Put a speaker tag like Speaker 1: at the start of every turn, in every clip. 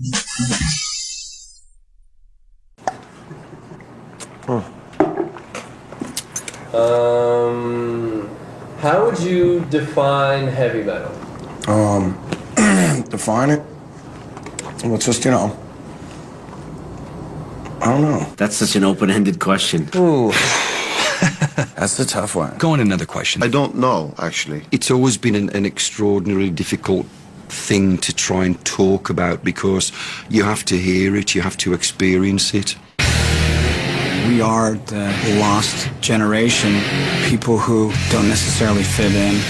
Speaker 1: How would you define heavy metal?
Speaker 2: Define it? Well, it's just, I don't know.
Speaker 3: That's such an open-ended question.
Speaker 2: Ooh. That's a tough one.
Speaker 4: Go on, another question.
Speaker 5: I don't know, actually.
Speaker 6: It's always been an extraordinarily difficult thing to try and talk about because you have to hear it, you have to experience it.
Speaker 7: We are the lost generation, people who don't necessarily fit in.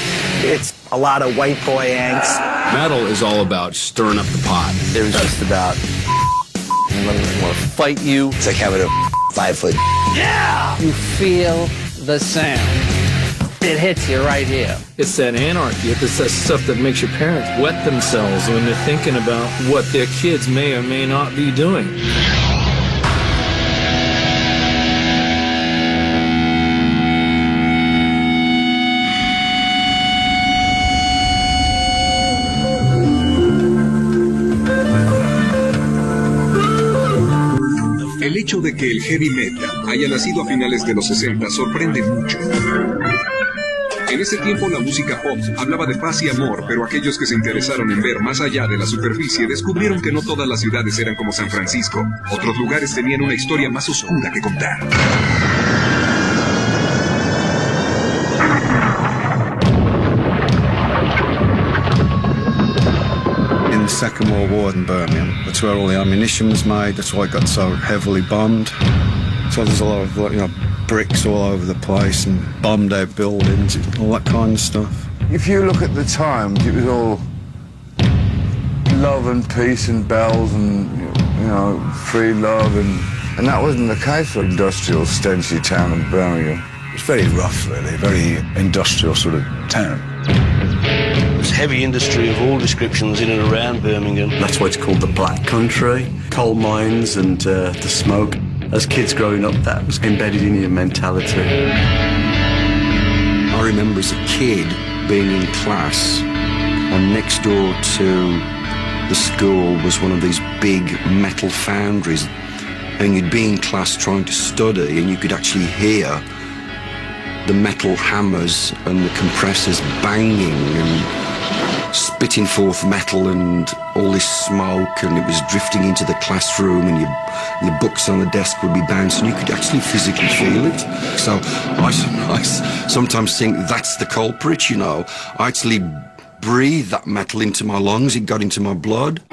Speaker 8: It's a lot of white boy angst.
Speaker 4: Metal is all about stirring up the pot.
Speaker 8: It was just about
Speaker 1: I want to fight you.
Speaker 8: it's like having a 5 foot.
Speaker 9: You feel the sound. It hits you right here.
Speaker 10: It's that anarchy. It's that stuff that makes your parents wet themselves when they're thinking about what their kids may or may not be doing.
Speaker 11: El hecho de que el heavy metal haya nacido a finales de los 60 sorprende mucho. En ese tiempo la música pop hablaba de paz y amor, pero aquellos que se interesaron en ver más allá de la superficie descubrieron que no todas las ciudades eran como San Francisco. Otros lugares tenían una historia más oscura que contar.
Speaker 12: In the Second World War in Birmingham, that's where all the ammunition was made, that's why it got so heavily bombed. So there's a lot of, bricks all over the place and bombed out buildings, all that kind of stuff.
Speaker 5: If you look at the times, it was all love and peace and bells and, free love, and that wasn't the case for industrial, stenchy town of Birmingham.
Speaker 12: It's very rough, really, very industrial sort of town.
Speaker 3: There's heavy industry of all descriptions in and around Birmingham.
Speaker 6: That's why it's called the Black Country. Coal mines and the smoke. As kids growing up, that was embedded in your mentality. I remember as a kid being in class, and next door to the school was one of these big metal foundries, and you'd be in class trying to study, and you could actually hear the metal hammers and the compressors banging and spitting forth metal and all this smoke, and it was drifting into the classroom, and your books on the desk would be bouncing. You could actually physically feel it. So I sometimes think that's the culprit, I actually breathed that metal into my lungs, it got into my blood.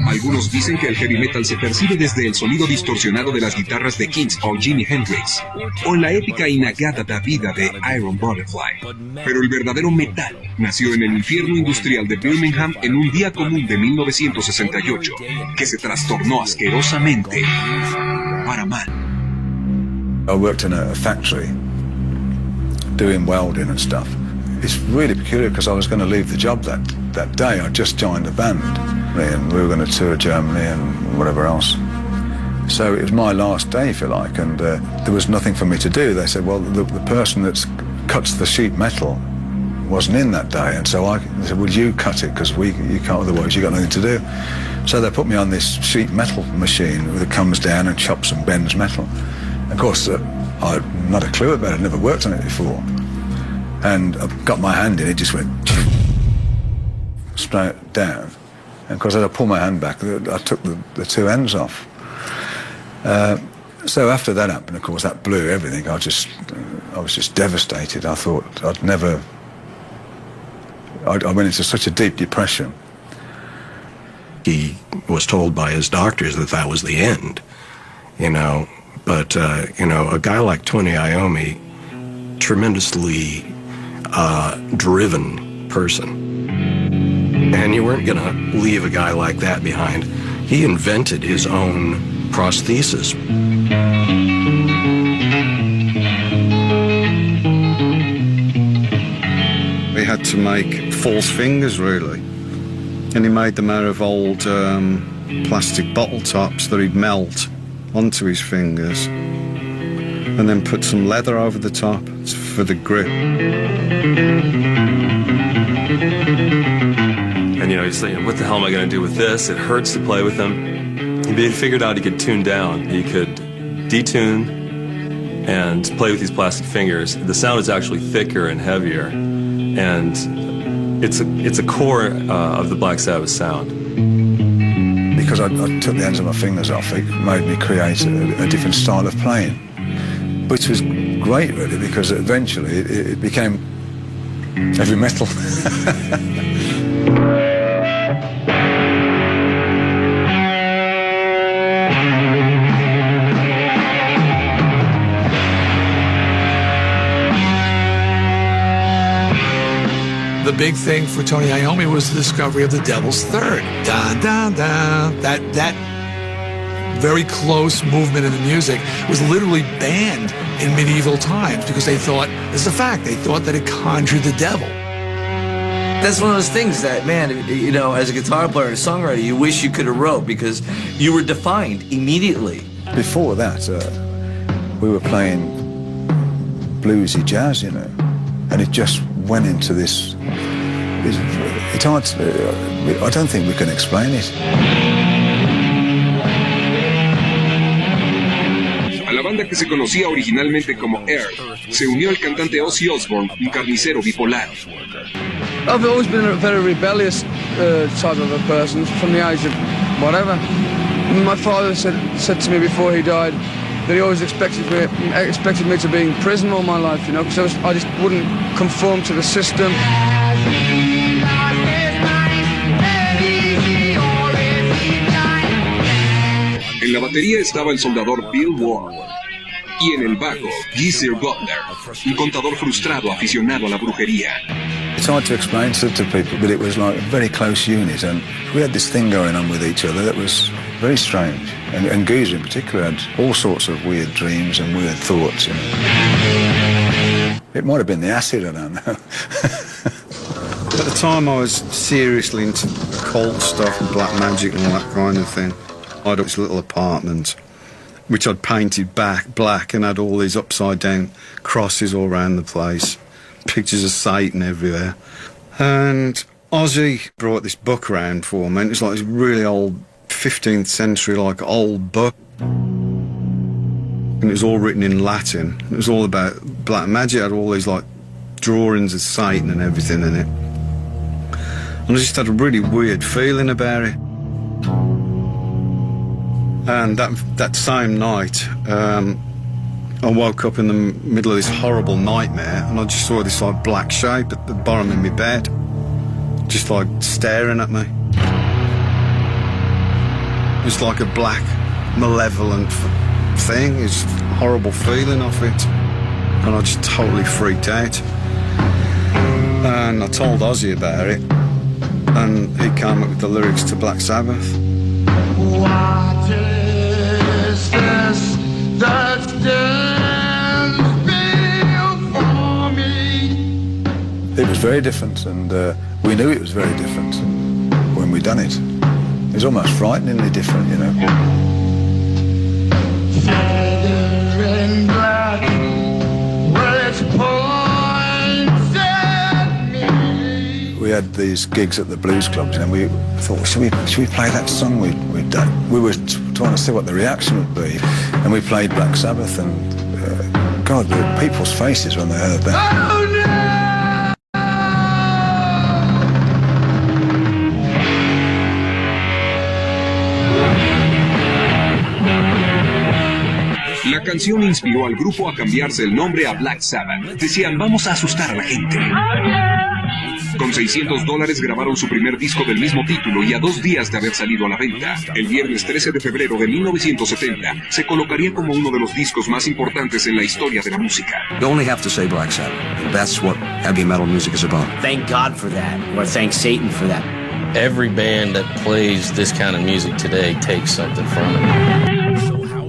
Speaker 11: Algunos dicen que el heavy metal se percibe desde el sonido distorsionado de las guitarras de Kings o Jimi Hendrix, o en la épica y nagada vida de Iron Butterfly. Pero el verdadero metal nació en el infierno industrial de Birmingham en un día común de 1968, que se trastornó asquerosamente para mal.
Speaker 12: I worked in a factory doing welding and stuff. It's really peculiar because I was going to leave the job that day. I just joined a band and we were going to tour Germany and whatever else. So it was my last day, if you like, and there was nothing for me to do. They said, well, the person that cuts the sheet metal wasn't in that day, and so they said, would you cut it, because you can't, otherwise you got nothing to do. So they put me on this sheet metal machine that comes down and chops and bends metal. Of course, I had not a clue about it, I'd never worked on it before. And I got my hand in, it just went straight down. And of course, as I pulled my hand back, I took the two ends off. So after that happened, of course, that blew everything. I was just devastated. I thought I'd never... I went into such a deep depression.
Speaker 13: He was told by his doctors that was the end, But, a guy like Tony Iommi, tremendously driven person. And you weren't going to leave a guy like that behind. He invented his own prosthesis.
Speaker 12: He had to make false fingers, really. And he made them out of old plastic bottle tops that he'd melt onto his fingers and then put some leather over the top for the grip.
Speaker 14: And you know, he's saying, what the hell am I going to do with this? It hurts to play with them. But he figured out he could tune down. He could detune and play with these plastic fingers. The sound is actually thicker and heavier, and it's a core of the Black Sabbath sound.
Speaker 12: Because I took the ends of my fingers off, it made me create a different style of playing, which was great, really, because eventually it became heavy metal.
Speaker 15: The big thing for Tony Iommi was the discovery of the Devil's Third. Da, da, da. That very close movement in the music was literally banned in medieval times because they thought, this is a fact, they thought that it conjured the devil.
Speaker 16: That's one of those things that, man, you know, as a guitar player and a songwriter, you wish you could have wrote because you were defined immediately.
Speaker 12: Before that, we were playing bluesy jazz, you know, and it just went into this. It's hard to, I don't think we can explain it.
Speaker 11: A la banda que se conocía originalmente como Earth, se unió el cantante Ozzy Osbourne, un carnicero bipolar.
Speaker 17: I've always been a very rebellious type of a person from the age of whatever. My father said to me before he died that he always expected me to be in prison all my life, you know, because I just wouldn't conform to the system.
Speaker 11: En la batería estaba el soldador Bill Ward y en el bajo Geezer Butler, un contador frustrado aficionado a la brujería.
Speaker 12: It's hard to explain to people, but it was like a very close unit, and we had this thing going on with each other that was very strange. And Geezer in particular had all sorts of weird dreams and weird thoughts. You know. It might have been the acid, I don't know.
Speaker 6: At the time I was seriously into occult stuff and black magic and all that kind of thing. I had this little apartment which I'd painted black and had all these upside down crosses all around the place, pictures of Satan everywhere. And Ozzy brought this book around for me, and it's like this really old 15th century like old book, and it was all written in Latin. It was all about black magic. It had all these like drawings of Satan and everything in it, and I just had a really weird feeling about it. And that same night I woke up in the middle of this horrible nightmare, and I just saw this like black shape at the bottom of my bed, just like staring at me. It's like a black, malevolent thing. It's a horrible feeling of it. And I just totally freaked out. And I told Ozzy about it, and he came up with the lyrics to Black Sabbath.
Speaker 18: What is this that stands before me?
Speaker 12: It was very different, and we knew it was very different when we done it. It was almost frighteningly different, you know.
Speaker 18: Feather in black, well, it's points at me.
Speaker 12: We had these gigs at the blues clubs, and we thought, should we play that song we'd done? We were trying to see what the reaction would be, and we played Black Sabbath, and God, the people's faces when they heard that.
Speaker 18: Oh, no!
Speaker 11: La canción inspiró al grupo a cambiarse el nombre a Black Sabbath. Decían, vamos a asustar a la gente. Con $600 grabaron su primer disco del mismo título, y a 2 días de haber salido a la venta, el viernes 13 de febrero de 1970, se colocaría como uno de los discos más importantes en la historia de la música.
Speaker 6: You only have to say Black Sabbath. That's what heavy metal music is about.
Speaker 8: Thank God for that, or thank Satan for that.
Speaker 1: Every band that plays this kind of music today takes something from it.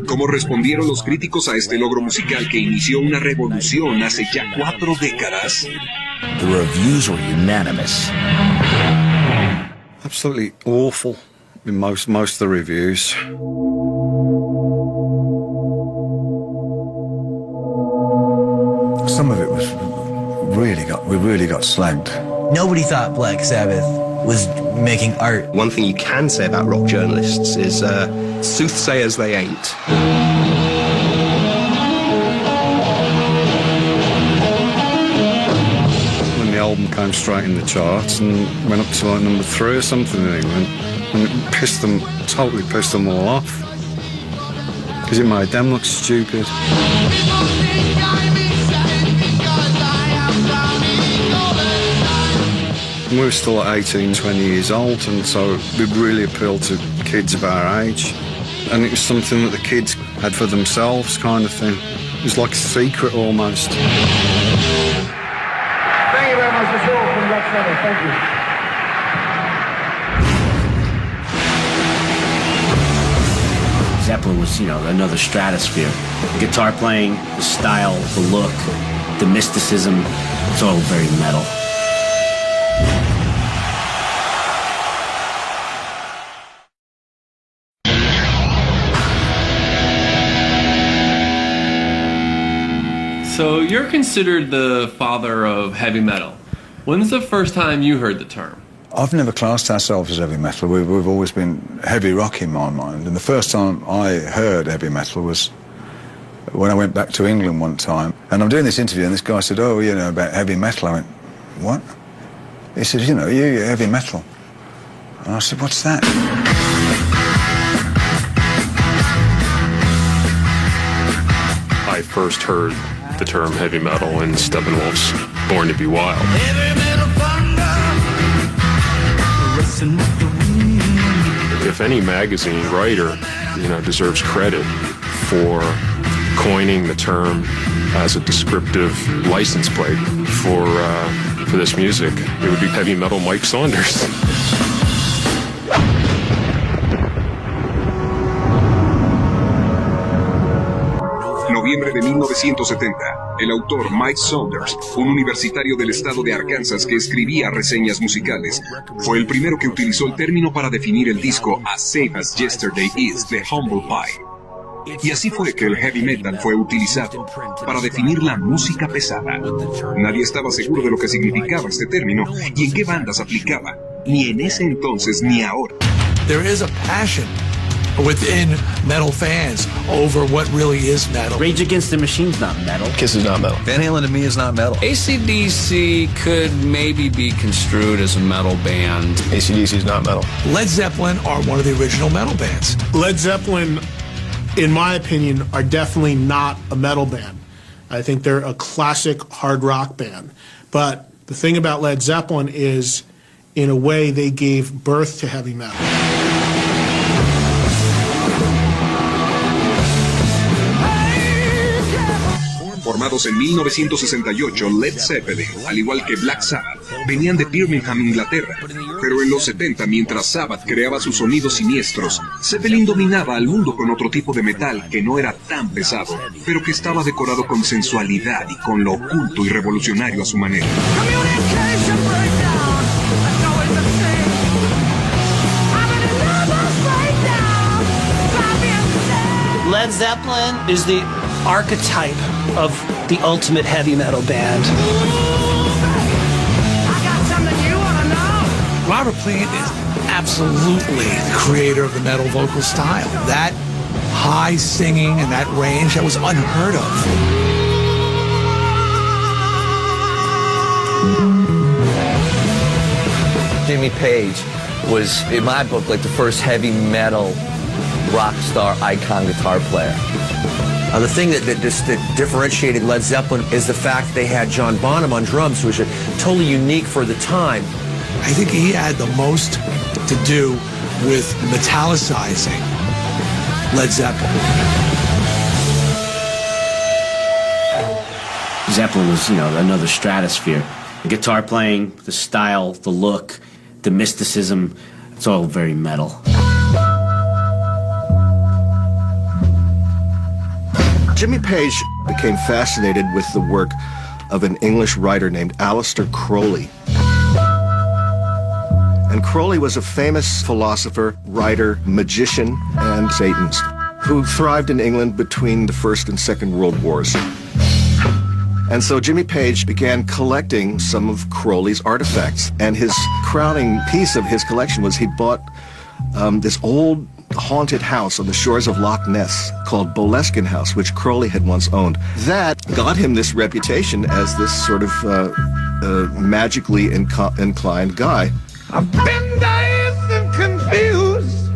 Speaker 11: ¿Cómo respondieron los críticos a este logro musical que inició una revolución hace ya 4 décadas?
Speaker 8: The reviews were unanimous.
Speaker 6: Absolutely awful in most of the reviews.
Speaker 12: Some of it was we really got slagged.
Speaker 8: Nobody thought Black Sabbath
Speaker 19: was making art.
Speaker 13: One thing you can say about rock journalists is soothsayers they ain't.
Speaker 5: When the album came straight in the charts and went up to like number 3 or something in England, and it totally pissed them all off. Because it made them look stupid. We were still at 18, 20 years old, and so it really appealed to kids of our age. And it was something that the kids had for themselves, kind of thing. It was like a secret almost.
Speaker 18: Thank you very much. That's all from Red Center. Thank you.
Speaker 8: Zeppelin was, another stratosphere. The guitar playing, the style, the look, the mysticism, it's all very metal.
Speaker 14: So you're considered the father of heavy metal. When's the first time you heard the term?
Speaker 12: I've never classed ourselves as heavy metal. We've always been heavy rock in my mind. And the first time I heard heavy metal was when I went back to England one time. And I'm doing this interview and this guy said, oh, about heavy metal. I went, what? He said, you're heavy metal. And I said, what's that?
Speaker 20: I first heard the term heavy metal in Steppenwolf's Born to Be Wild. If any magazine writer, deserves credit for coining the term as a descriptive license plate for this music, it would be heavy metal Mike Saunders.
Speaker 11: Noviembre de 1970, el autor Mike Saunders, un universitario del estado de Arkansas que escribía reseñas musicales, fue el primero que utilizó el término para definir el disco As Safe as Yesterday Is de Humble Pie. Y así fue que el heavy metal fue utilizado para definir la música pesada. Nadie estaba seguro de lo que significaba este término y en qué bandas aplicaba, ni en ese entonces ni ahora.
Speaker 15: There is a passion within metal fans over what really is metal.
Speaker 8: Rage Against the Machine's not metal.
Speaker 19: Kiss is not metal.
Speaker 4: Van Halen to me is not metal. AC/DC could maybe be construed as a metal band.
Speaker 19: AC/DC is not metal.
Speaker 15: Led Zeppelin are one of the original metal bands.
Speaker 21: Led Zeppelin, in my opinion, are definitely not a metal band. I think they're a classic hard rock band. But the thing about Led Zeppelin is, in a way, they gave birth to heavy metal.
Speaker 11: Formados en 1968, Led Zeppelin, al igual que Black Sabbath, venían de Birmingham, Inglaterra. Pero en los 70, mientras Sabbath creaba sus sonidos siniestros, Zeppelin dominaba al mundo con otro tipo de metal que no era tan pesado, pero que estaba decorado con sensualidad y con lo oculto y revolucionario a su manera.
Speaker 22: Led Zeppelin is the archetype of the ultimate heavy metal band.
Speaker 15: Robert Plant is absolutely the creator of the metal vocal style. That high singing and that range, that was unheard of.
Speaker 16: Jimmy Page was, in my book, like the first heavy metal rock star icon guitar player. The thing that differentiated Led Zeppelin is the fact they had John Bonham on drums, which was totally unique for the time.
Speaker 15: I think he had the most to do with metallicizing Led Zeppelin.
Speaker 8: Zeppelin was, another stratosphere. The guitar playing, the style, the look, the mysticism, it's all very metal.
Speaker 13: Jimmy Page became fascinated with the work of an English writer named Aleister Crowley. And Crowley was a famous philosopher, writer, magician, and Satanist who thrived in England between the First and Second World Wars.
Speaker 2: And so Jimmy Page began collecting some of Crowley's artifacts. And his crowning piece of his collection was he bought this old haunted house on the shores of Loch Ness called Boleskine House, which Crowley had once owned. That got him this reputation as this sort of magically inclined guy.
Speaker 18: I've been dazed and confused,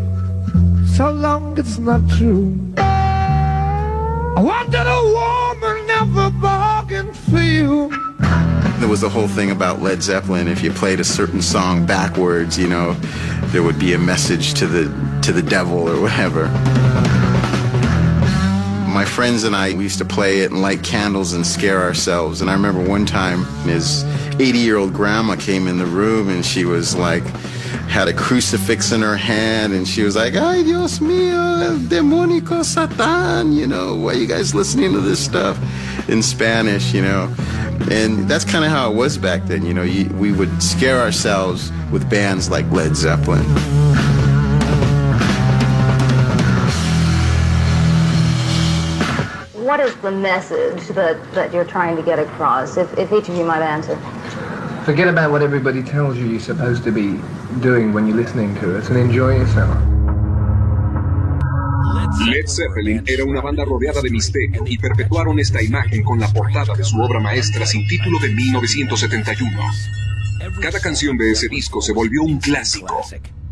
Speaker 18: so long it's not true. I wanted a woman, never bargained for you.
Speaker 7: There was the whole thing about Led Zeppelin. If you played a certain song backwards, you know, there would be a message to the devil or whatever. My friends and I, we used to play it and light candles and scare ourselves. And I remember one time his 80-year-old grandma came in the room and she was like, had a crucifix in her hand and she was like, ay, Dios mío, demónico Satan, you know, why are you guys listening to this stuff in Spanish, you know? And that's kind of how it was back then, you know, we would scare ourselves with bands like Led Zeppelin.
Speaker 23: What is the message that you're trying to get across, if each of you might answer?
Speaker 24: Forget about what everybody tells you you're supposed to be doing when you're listening to it and enjoy yourself.
Speaker 11: Led Zeppelin era una banda rodeada de misterio y perpetuaron esta imagen con la portada de su obra maestra sin título de 1971. Cada canción de ese disco se volvió un clásico,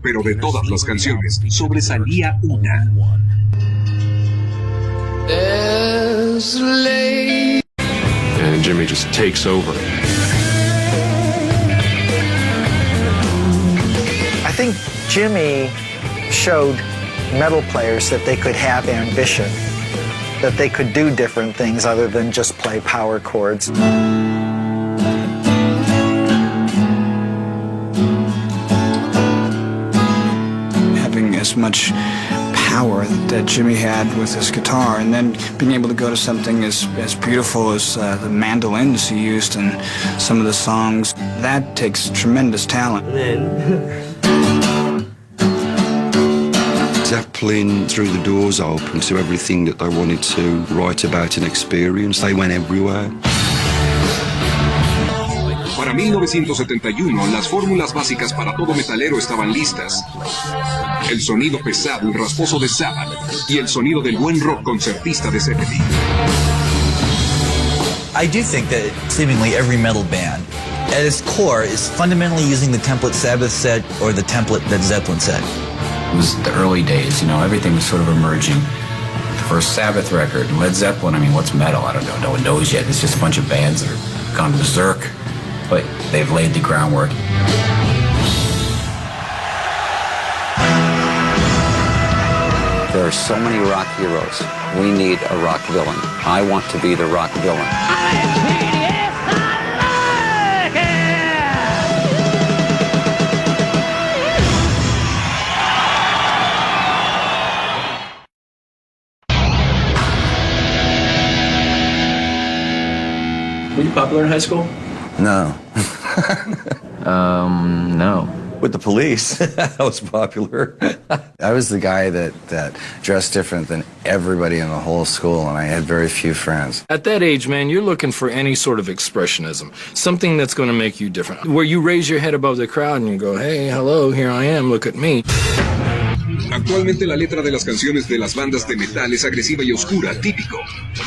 Speaker 11: pero de todas las canciones sobresalía una.
Speaker 20: And Jimmy just takes over.
Speaker 25: I think Jimmy showed metal players that they could have ambition, that they could do different things other than just play power chords.
Speaker 26: Having as much power that Jimmy had with his guitar, and then being able to go to something as beautiful as the mandolins he used in some of the songs, that takes tremendous talent.
Speaker 6: Zeppelin threw the doors open to everything that they wanted to write about and experience. They went everywhere.
Speaker 11: Para 1971, las fórmulas básicas para todo metalero estaban listas. El sonido pesado y rasposo de Sabbath y el sonido del buen rock concertista de Zeppelin.
Speaker 27: I do think that seemingly every metal band, at its core, is fundamentally using the template Sabbath set or the template that Zeppelin set.
Speaker 28: It was the early days, you know, everything was sort of emerging. The first Sabbath record, and Led Zeppelin, I mean, what's metal? I don't know, no one knows yet. It's just a bunch of bands that are gone berserk, but they've laid the groundwork.
Speaker 29: There are so many rock heroes. We need a rock villain. I want to be the rock villain.
Speaker 8: Were you popular in high school?
Speaker 16: No.
Speaker 8: No.
Speaker 16: With the police, I was popular. I was the guy that dressed different than everybody in the whole school, and I had very few friends.
Speaker 20: At that age, man, you're looking for any sort of expressionism, something that's going to make you different, where you raise your head above the crowd and you go, hey, hello, here I am, look at me.
Speaker 11: Actualmente la letra de las canciones de las bandas de metal es agresiva y oscura, típico.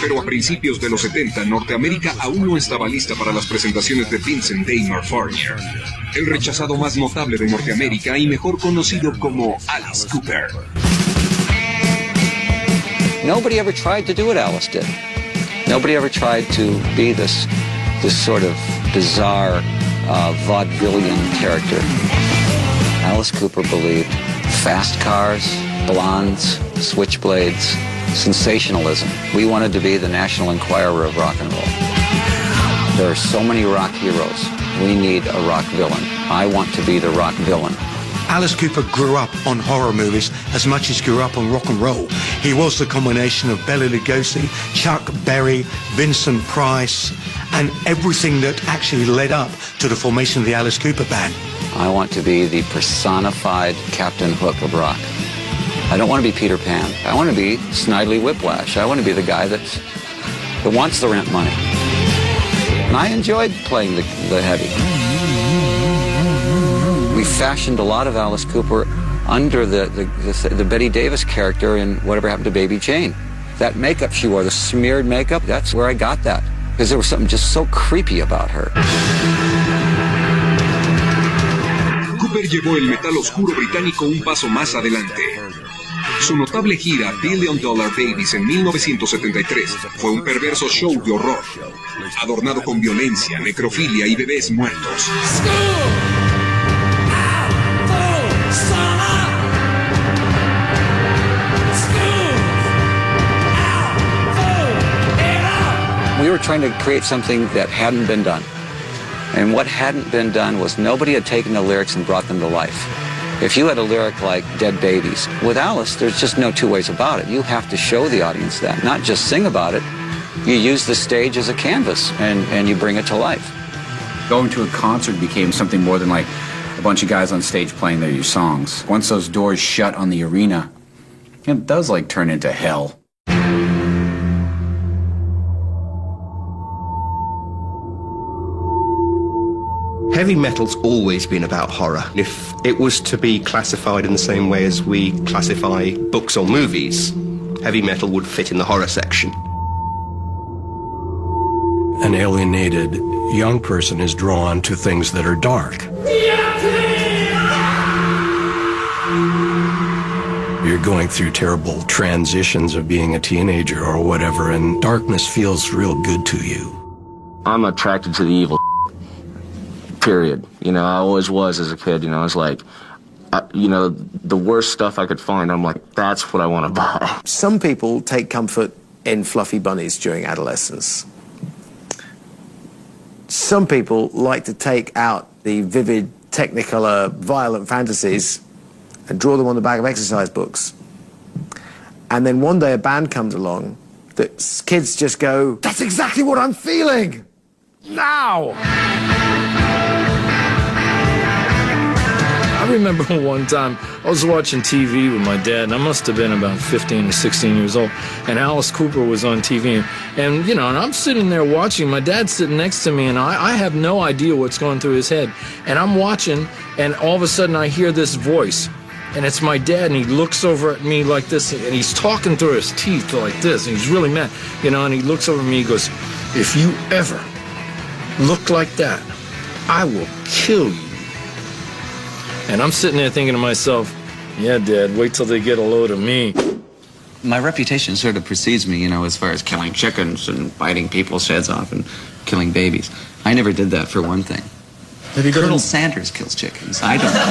Speaker 11: Pero a principios de los 70, Norteamérica aún no estaba lista para las presentaciones de Vincent Damar Farnier, el rechazado más notable de Norteamérica y mejor conocido como Alice Cooper.
Speaker 29: Nobody ever tried to do what Alice did. Nobody ever tried to be this sort of bizarre vaudevillian character. Alice Cooper believed fast cars, blondes, switchblades, sensationalism. We wanted to be the National Enquirer of rock and roll. There are so many rock heroes. We need a rock villain. I want to be the rock villain.
Speaker 30: Alice Cooper grew up on horror movies as much as he grew up on rock and roll. He was the combination of Bela Lugosi, Chuck Berry, Vincent Price, and everything that actually led up to the formation of the Alice Cooper Band.
Speaker 29: I want to be the personified Captain Hook of rock. I don't want to be Peter Pan. I want to be Snidely Whiplash. I want to be the guy that wants the rent money. And I enjoyed playing the heavy. We fashioned a lot of Alice Cooper under the Betty Davis character in Whatever Happened to Baby Jane. That makeup she wore, the smeared makeup, that's where I got that. Because there was something just so creepy about her.
Speaker 11: Cooper llevó el metal oscuro británico un paso más adelante. Su notable gira Billion Dollar Babies en 1973 fue un perverso show de horror, adornado con violencia, necrofilia y bebés muertos.
Speaker 29: We were trying to create something that hadn't been done. And what hadn't been done was nobody had taken the lyrics and brought them to life. If you had a lyric like Dead Babies, with Alice, there's just no two ways about it. You have to show the audience that, not just sing about it. You use the stage as a canvas and you bring it to life.
Speaker 28: Going to a concert became something more than like a bunch of guys on stage playing their songs. Once those doors shut on the arena, it does like turn into hell.
Speaker 1: Heavy metal's always been about horror. If it was to be classified in the same way as we classify books or movies, heavy metal would fit in the horror section.
Speaker 13: An alienated young person is drawn to things that are dark. You're going through terrible transitions of being a teenager or whatever, and darkness feels real good to you.
Speaker 3: I'm attracted to the evil. Period. You know, I always was as a kid. You know, I was like, you know, the worst stuff I could find, I'm like, that's what I want to buy.
Speaker 4: Some people take comfort in fluffy bunnies during adolescence. Some people like to take out the vivid, technicolor, violent fantasies and draw them on the back of exercise books. And then one day a band comes along that kids just go, that's exactly what I'm feeling now.
Speaker 5: I remember one time I was watching TV with my dad, and I must have been about 15 or 16 years old, and Alice Cooper was on TV, and you know, and I'm sitting there watching, my dad's sitting next to me, and I have no idea what's going through his head, and I'm watching, and all of a sudden I hear this voice, and it's my dad, and he looks over at me like this, and he's talking through his teeth like this, and he's really mad, you know, and he looks over at me, he goes, if you ever look like that, I will kill you. And I'm sitting there thinking to myself, yeah, Dad, wait till they get a load of me.
Speaker 28: My reputation sort of precedes me, you know, as far as killing chickens and biting people's heads off and killing babies. I never did that, for one thing.
Speaker 4: Have you got
Speaker 28: Colonel Sanders kills chickens. I don't kill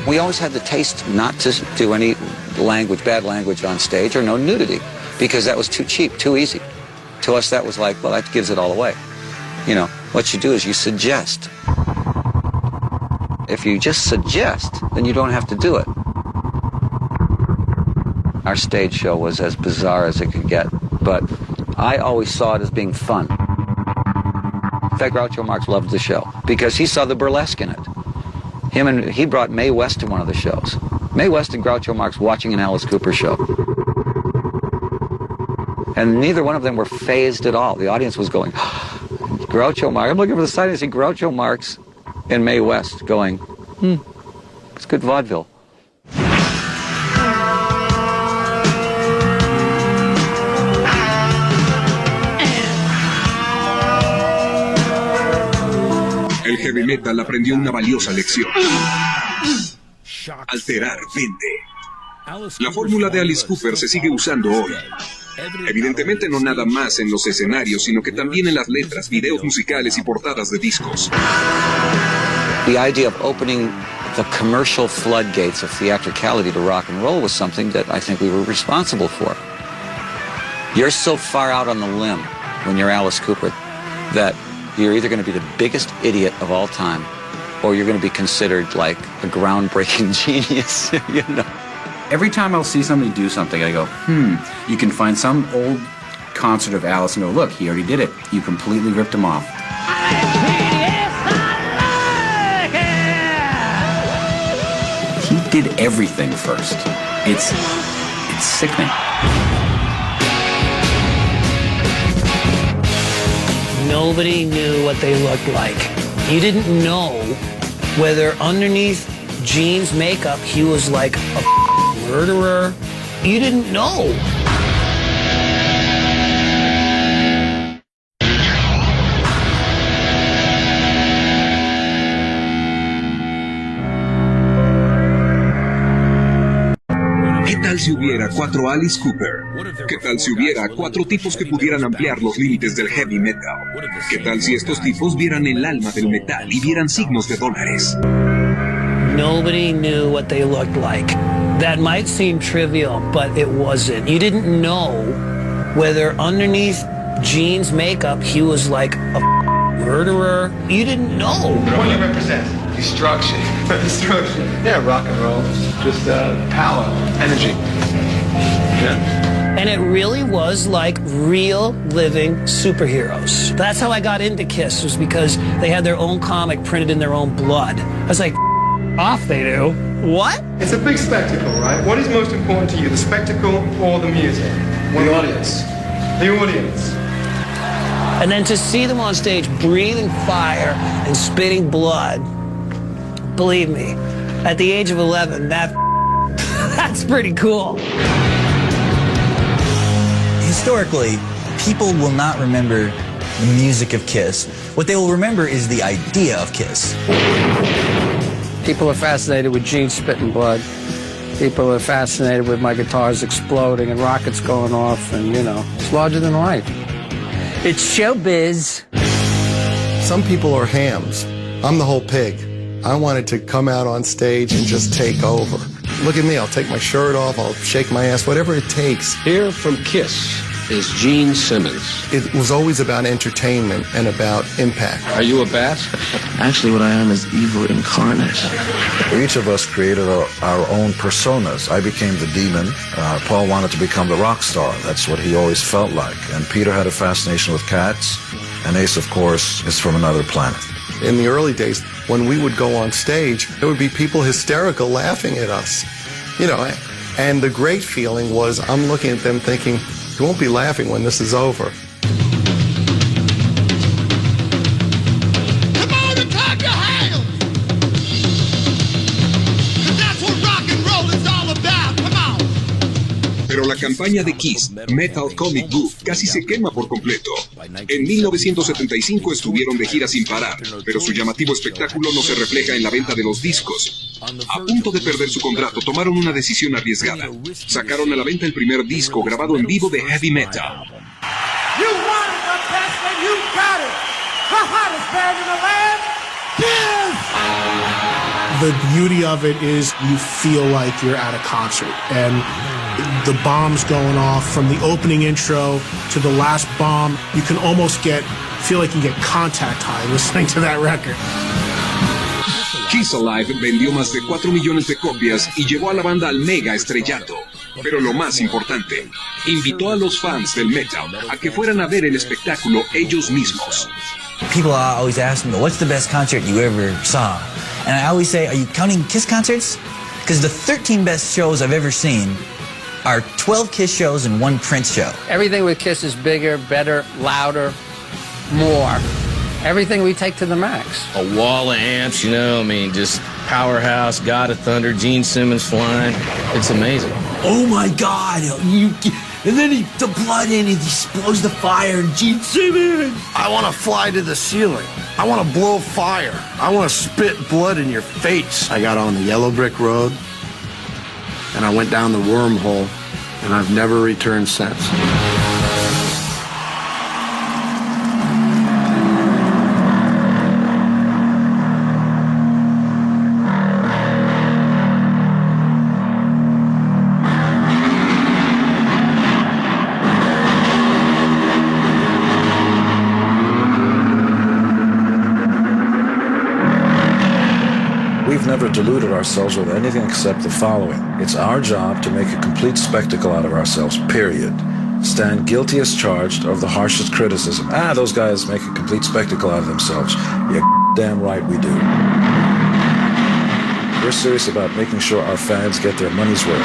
Speaker 29: We always had the taste not to do any bad language on stage or no nudity, because that was too cheap, too easy. To us, that was like, well, that gives it all away. You know, what you do is you suggest. If you just suggest, then you don't have to do it. Our stage show was as bizarre as it could get, but I always saw it as being fun. In fact, Groucho Marx loved the show because he saw the burlesque in it. He brought Mae West to one of the shows. Mae West and Groucho Marx watching an Alice Cooper show. And neither one of them were fazed at all. The audience was going, Groucho Marx. I'm looking for the side and I see Groucho Marx and Mae West going, it's good vaudeville.
Speaker 11: El heavy metal aprendió una valiosa lección. Alterar vende. La fórmula de Alice Cooper se sigue usando hoy. Evidentemente no nada más en los escenarios, sino que también en las letras, videos musicales y portadas de discos.
Speaker 29: The idea of opening the commercial floodgates of theatricality to rock and roll was something that I think we were responsible for. You're so far out on the limb when you're Alice Cooper that you're either going to be the biggest idiot of all time or you're going to be considered like a groundbreaking genius, you know.
Speaker 28: Every time I'll see somebody do something, I go, you can find some old concert of Alice and go, look, he already did it. You completely ripped him off. He did everything first. It's sickening.
Speaker 2: Nobody knew what they looked like. You didn't know whether underneath Gene's makeup he was like a murderer. You didn't know.
Speaker 11: ¿Qué tal si hubiera 4 Alice Cooper? ¿Qué tal si hubiera 4 tipos que pudieran ampliar los límites del heavy metal? ¿Qué tal si estos tipos vieran el alma del metal y vieran signos de dólares?
Speaker 2: Nobody knew what they looked like. That might seem trivial, but it wasn't. You didn't know whether underneath Gene's makeup he was like a murderer. You didn't know.
Speaker 24: What do you represent? Destruction. Destruction. Yeah, rock and roll. Just power, energy. Yeah.
Speaker 2: And it really was like real living superheroes. That's how I got into Kiss, was because they had their own comic printed in their own blood. I was like, off they do. What?
Speaker 24: It's a big spectacle, right? What is most important to you, the spectacle or the music? The audience. The audience.
Speaker 2: And then to see them on stage breathing fire and spitting blood, believe me, at the age of 11, that's pretty cool.
Speaker 27: Historically, people will not remember the music of Kiss. What they will remember is the idea of Kiss.
Speaker 9: People are fascinated with Gene spitting blood. People are fascinated with my guitars exploding and rockets going off, and, you know, it's larger than life. It's showbiz.
Speaker 10: Some people are hams. I'm the whole pig. I wanted to come out on stage and just take over. Look at me, I'll take my shirt off, I'll shake my ass, whatever it takes.
Speaker 12: Here from Kiss is Gene Simmons.
Speaker 10: It was always about entertainment and about impact.
Speaker 12: Are you a bat?
Speaker 14: Actually, what I am is evil incarnate.
Speaker 15: Each of us created our own personas. I became the demon. Paul wanted to become the rock star. That's what he always felt like. And Peter had a fascination with cats. And Ace, of course, is from another planet.
Speaker 10: In the early days, when we would go on stage, there would be people hysterical laughing at us. You know, and the great feeling was I'm looking at them thinking, you won't be laughing when this is over.
Speaker 18: Come on and clap your hands! 'Cause that's what rock and roll is all about. Come on!
Speaker 11: Pero la campaña de Kiss, Metal Comic Book, casi se quema por completo. En 1975 estuvieron de gira sin parar, pero su llamativo espectáculo no se refleja en la venta de los discos. A punto de perder su contrato, tomaron una decisión arriesgada. Sacaron a la venta el primer disco grabado en vivo de heavy metal.
Speaker 18: You wanted the best and you got it! The hottest band in the land, Kiss!
Speaker 17: The beauty of it is you feel like you're at a concert, and the bombs going off from the opening intro to the last bomb, you can almost feel like you get contact high listening to that record.
Speaker 11: Kiss Alive vendió más de 4 millones de copias y llevó a la banda al mega estrellato. Pero lo más importante, invitó a los fans del metal a que fueran a ver el espectáculo ellos mismos.
Speaker 27: People always ask me, what's the best concert you ever saw? And I always say, are you counting Kiss concerts? Because the 13 best shows I've ever seen are 12 Kiss shows and 1 Prince show.
Speaker 9: Everything with Kiss is bigger, better, louder, more. Everything we take to the max.
Speaker 5: A wall of amps, you know, I mean, just powerhouse, God of Thunder, Gene Simmons flying. It's amazing.
Speaker 27: Oh my God! And then the blood in it, he explodes the fire, and Gene Simmons!
Speaker 30: I want to fly to the ceiling. I want to blow fire. I want to spit blood in your face. I got on the yellow brick road, and I went down the wormhole, and I've never returned since.
Speaker 15: We've never deluded ourselves with anything except the following. It's our job to make a complete spectacle out of ourselves, period. Stand guilty as charged of the harshest criticism. Those guys make a complete spectacle out of themselves. You're damn right we do. We're serious about making sure our fans get their money's worth.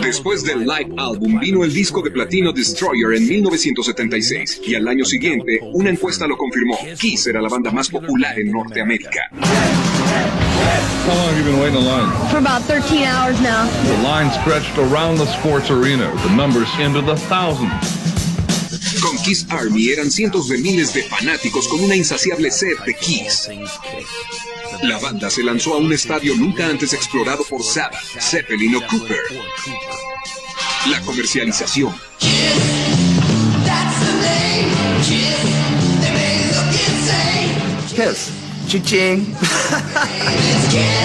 Speaker 11: Después del Live Album vino el disco de platino Destroyer en 1976 y al año siguiente una encuesta lo confirmó. Kiss era la banda más popular en Norteamérica.
Speaker 6: How long have you been waiting in line?
Speaker 7: For about 13 hours now.
Speaker 6: The line stretched around the sports arena, the numbers into the thousands.
Speaker 11: Con Kiss Army eran cientos de miles de fanáticos con una insaciable sed de Kiss. La banda se lanzó a un estadio nunca antes explorado por Sabbath, Zeppelin o Cooper. La comercialización.
Speaker 8: Kiss. Cha-ching.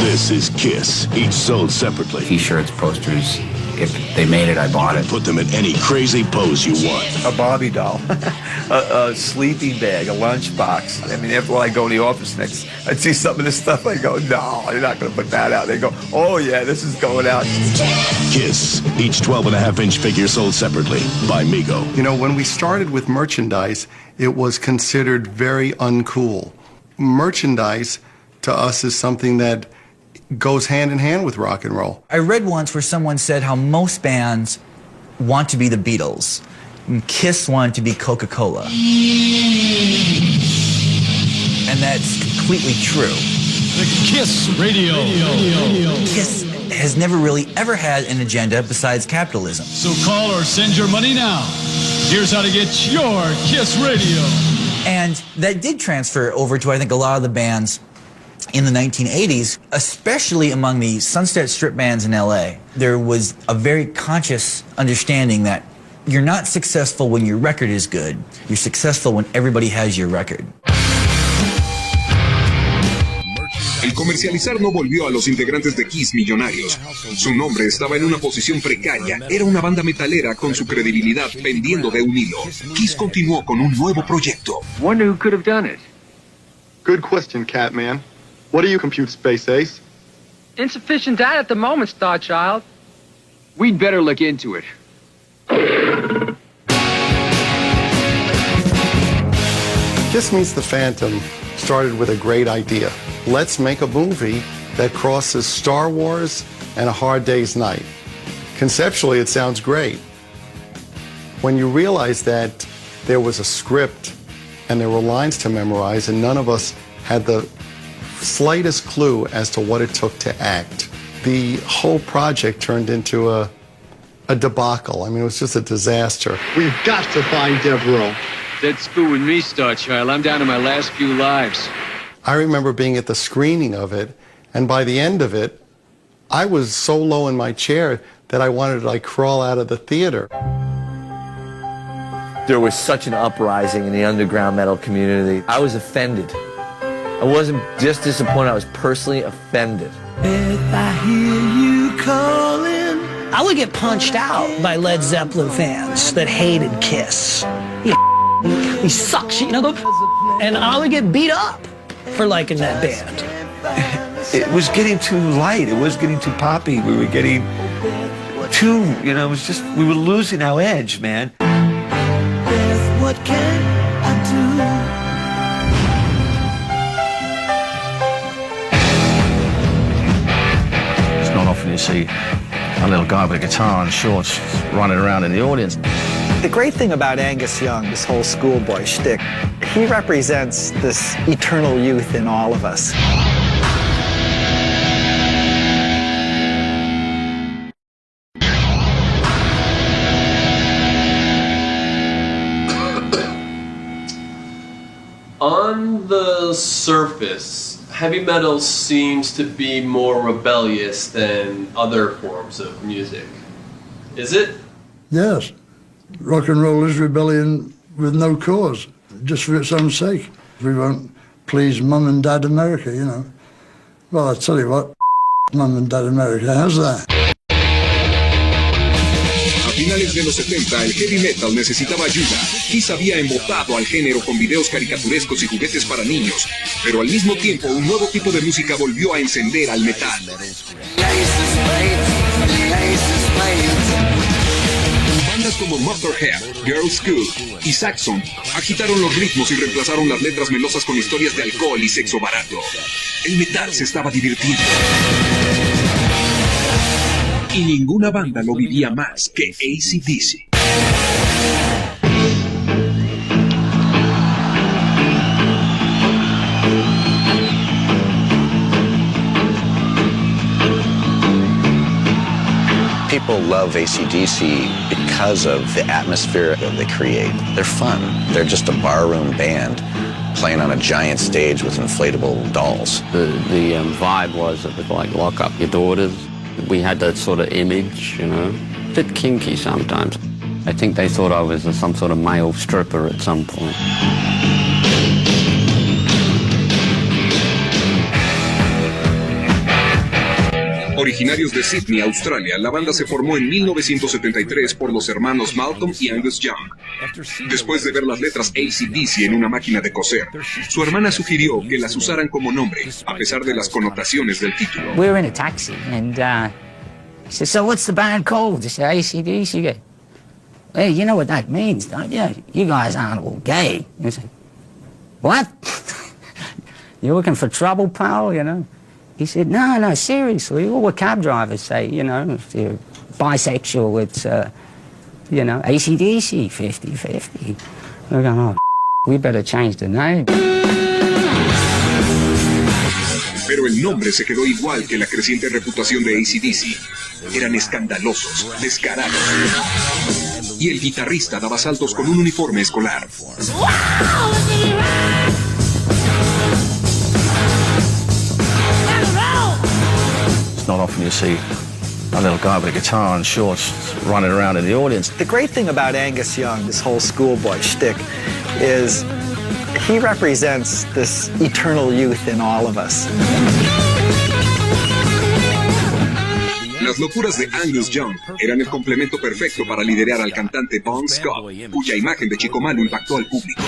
Speaker 16: This is Kiss, each sold separately.
Speaker 28: T-shirts, posters. If they made it, I bought it.
Speaker 16: Put them in any crazy pose you want.
Speaker 8: A Barbie doll, a sleeping bag, a lunchbox. I mean, after I go to the office next, I'd see some of this stuff. I go, no, you're not going to put that out. They go, oh yeah, this is going out.
Speaker 16: Kiss, each 12.5-inch figure sold separately by Mego.
Speaker 10: You know, when we started with merchandise, it was considered very uncool. Merchandise to us is something that goes hand in hand with rock and roll.
Speaker 27: I read once where someone said how most bands want to be the Beatles, and Kiss wanted to be Coca-Cola. And that's completely true.
Speaker 19: The Kiss Radio.
Speaker 27: Kiss has never really ever had an agenda besides capitalism.
Speaker 19: So call or send your money now. Here's how to get your Kiss Radio.
Speaker 27: And that did transfer over to, I think, a lot of the bands in the 1980s, especially among the Sunset Strip bands in LA. There was a very conscious understanding that you're not successful when your record is good. You're successful when everybody has your record.
Speaker 11: El comercializar no volvió a los integrantes de Kiss millonarios. Su nombre estaba en una posición precaria. Era una banda metalera con su credibilidad pendiendo de un hilo. Kiss continuó con un nuevo proyecto.
Speaker 24: Wonder who could have done it.
Speaker 21: Good question, Catman. What do you compute, Space Ace?
Speaker 24: Insufficient data at the moment, Starchild. We'd better look into it.
Speaker 10: Kiss Meets the Phantom started with a great idea. Let's make a movie that crosses Star Wars and A Hard Day's Night. Conceptually, it sounds great. When you realize that there was a script and there were lines to memorize and none of us had the slightest clue as to what it took to act, the whole project turned into a debacle. I mean, it was just a disaster.
Speaker 21: We've got to find Devereaux.
Speaker 24: That's cool with me, Starchild. I'm down to my last few lives.
Speaker 10: I remember being at the screening of it, and by the end of it, I was so low in my chair that I wanted to like crawl out of the theater.
Speaker 8: There was such an uprising in the underground metal community. I was offended. I wasn't just disappointed, I was personally offended.
Speaker 2: If I hear you calling, I would get punched out by Led Zeppelin fans that hated Kiss. He sucks, you know? And I would get beat up for liking that band.
Speaker 8: It was getting too light. It was getting too poppy. We were getting too, you know, it was just, we were losing our edge, man.
Speaker 2: What can I
Speaker 22: do? It's not often you see a little guy with a guitar and shorts running around in the audience.
Speaker 23: The great thing about Angus Young, this whole schoolboy shtick, he represents this eternal youth in all of us.
Speaker 25: On the surface, heavy metal seems to be more rebellious than other forms of music. Is it?
Speaker 26: Yes. Rock and roll is rebellion with no cause, just for its own sake. We won't please Mum and Dad America, you know. Well, I tell you what, Mum and Dad America has that.
Speaker 11: A finales de los 70, el heavy metal necesitaba ayuda. Kiss había embotado al género con videos caricaturescos y juguetes para niños, pero al mismo tiempo un nuevo tipo de música volvió a encender al metal. Bandas como Motorhead, Girls' School y Saxon agitaron los ritmos y reemplazaron las letras melosas con historias de alcohol y sexo barato. El metal se estaba divirtiendo. Y ninguna banda lo vivía más que AC/DC.
Speaker 1: People love AC/DC because of the atmosphere that they create. They're fun. They're just a barroom band playing on a giant stage with inflatable dolls.
Speaker 3: The vibe was it was like lock up your daughters. We had that sort of image, you know, a bit kinky sometimes. I think they thought I was some sort of male stripper at some point.
Speaker 11: Originarios de Sydney, Australia, la banda se formó en 1973 por los hermanos Malcolm y Angus Young. Después de ver las letras AC/DC en una máquina de coser, su hermana sugirió que las usaran como nombre, a pesar de las connotaciones del título.
Speaker 4: We were in a taxi and he said, "So what's the band called?" I said, AC/DC. You go, "Hey, you know what that means, don't you? You guys aren't all gay." I said, "What? You looking for trouble, pal, you know?" He said, no, seriously, all the cab drivers say, you know, if you're bisexual, it's, you know, AC/DC, 50-50. We're going, oh, we better change the name.
Speaker 11: Pero el nombre se quedó igual que la creciente reputación de AC/DC. Eran escandalosos, descarados. Y el guitarrista daba saltos con un uniforme escolar.
Speaker 22: Not often you see a little guy with a guitar and shorts running around in the audience.
Speaker 23: The great thing about Angus Young, this whole schoolboy shtick, is he represents this eternal youth in all of us.
Speaker 11: Las locuras de Angus Young eran el complemento perfecto para liderar al cantante Bon Scott, cuya imagen de chico malo impactó al público.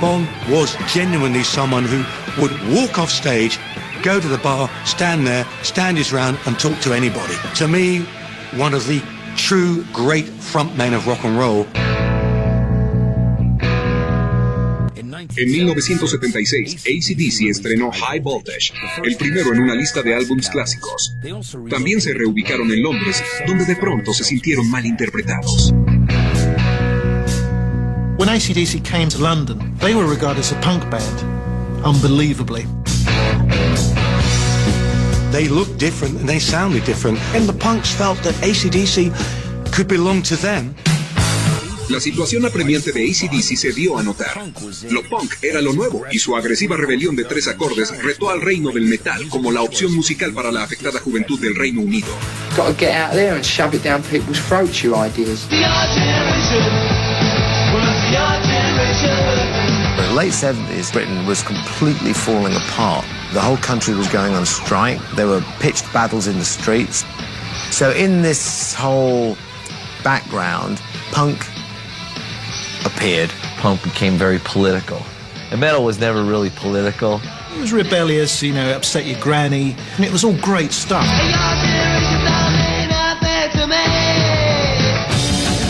Speaker 30: Bon was genuinely someone who would walk off stage, go to the bar, stand there, stand his round and talk to anybody. To me, one of the true great frontmen of rock and roll.
Speaker 11: En 1976, AC/DC estrenó High Voltage, el primero en una lista de álbumes clásicos. También se reubicaron en Londres, donde de pronto se sintieron mal interpretados.
Speaker 12: When AC/DC came to London, they were regarded as a punk band, unbelievably.
Speaker 30: They looked different and they sounded different, and the punks felt that AC/DC could belong to them.
Speaker 11: La situación apremiante de AC/DC se dio a notar. Lo punk era lo nuevo y su agresiva rebelión de 3 acordes retó al reino del metal como la opción musical para la afectada juventud del Reino Unido.
Speaker 13: Got to get out there and shove it down people's throats, your ideas.
Speaker 14: The late 70s, Britain was completely falling apart. The whole country was going on strike. There were pitched battles in the streets. So in this whole background, punk appeared.
Speaker 17: Punk became very political. And metal was never really political.
Speaker 12: It was rebellious, you know, upset your granny, and it was all great stuff.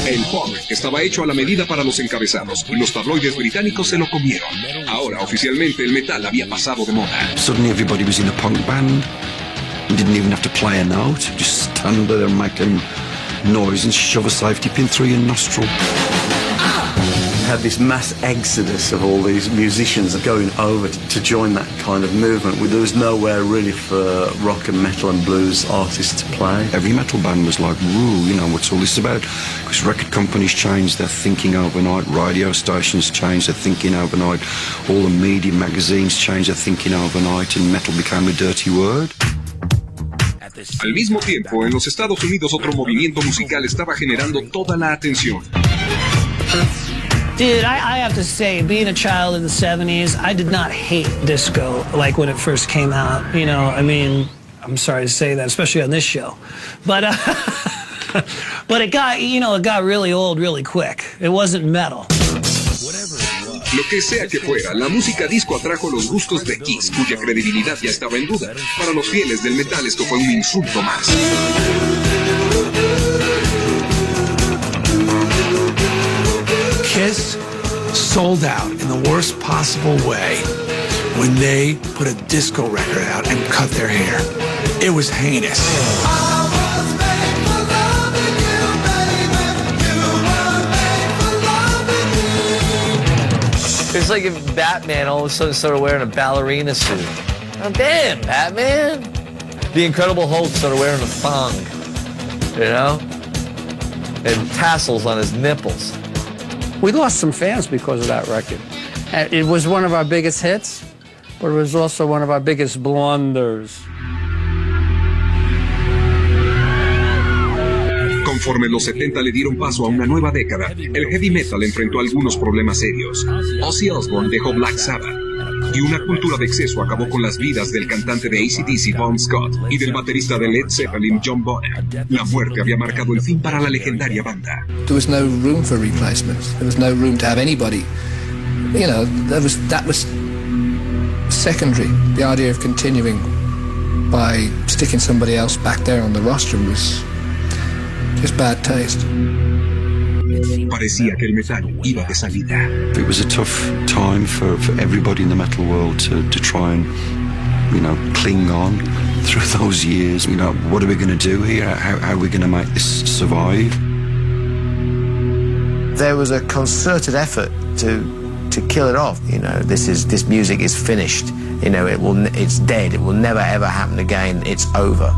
Speaker 11: El punk estaba hecho a la medida para los encabezados y los tabloides británicos se lo comieron. Ahora, oficialmente, el metal había pasado de moda.
Speaker 18: Suddenly everybody was in a punk band. You didn't even have to play a note. Just stand there and make them noise and shove a safety pin through your nostril.
Speaker 20: Had this mass exodus of all these musicians going over to join that kind of movement. There was nowhere really for rock and metal and blues artists to play.
Speaker 18: Every metal band was like, woo, you know, what's all this about? Because record companies changed their thinking overnight, radio stations changed their thinking overnight, all the media magazines changed their thinking overnight, and metal became a dirty word.
Speaker 11: Al mismo tiempo, en los Estados Unidos otro movimiento musical estaba generando toda la atención.
Speaker 2: Dude, I have to say, being a child in the 70s, I did not hate disco like when it first came out. You know, I mean, I'm sorry to say that, especially on this show. But but it got, you know, it got really old really quick. It wasn't metal.
Speaker 11: Whatever it was. Lo que sea que fuera, la música disco atrajo los gustos de Kiss, cuya credibilidad ya estaba en duda. Para los fieles del metal esto fue un insulto más.
Speaker 5: Kiss sold out in the worst possible way when they put a disco record out and cut their hair. It was heinous.
Speaker 17: It's like if Batman all of a sudden started wearing a ballerina suit. Oh, damn, Batman! The Incredible Hulk started wearing a thong, you know? And tassels on his nipples.
Speaker 6: We lost some fans because of that record. It was one of our biggest hits, but it was also one of our biggest blunders.
Speaker 11: Conforme los 70 le dieron paso a una nueva década, el heavy metal enfrentó algunos problemas serios. Ozzy Osbourne dejó Black Sabbath, y una cultura de exceso acabó con las vidas del cantante de AC/DC Bon Scott y del baterista de Led Zeppelin John Bonham. La muerte había marcado el fin para la legendaria banda.
Speaker 13: There was no room for replacements. There was no room to have anybody. You know, that was secondary. The idea of continuing by sticking somebody else back there on the roster was just bad taste.
Speaker 11: Parecía que el metal iba de salida.
Speaker 18: It was a tough time for everybody in the metal world to try and, you know, cling on through those years. You know, what are we going to do here? How are we going to make this survive?
Speaker 14: There was a concerted effort to kill it off. You know, this music is finished. You know, it's dead. It will never ever happen again. It's over.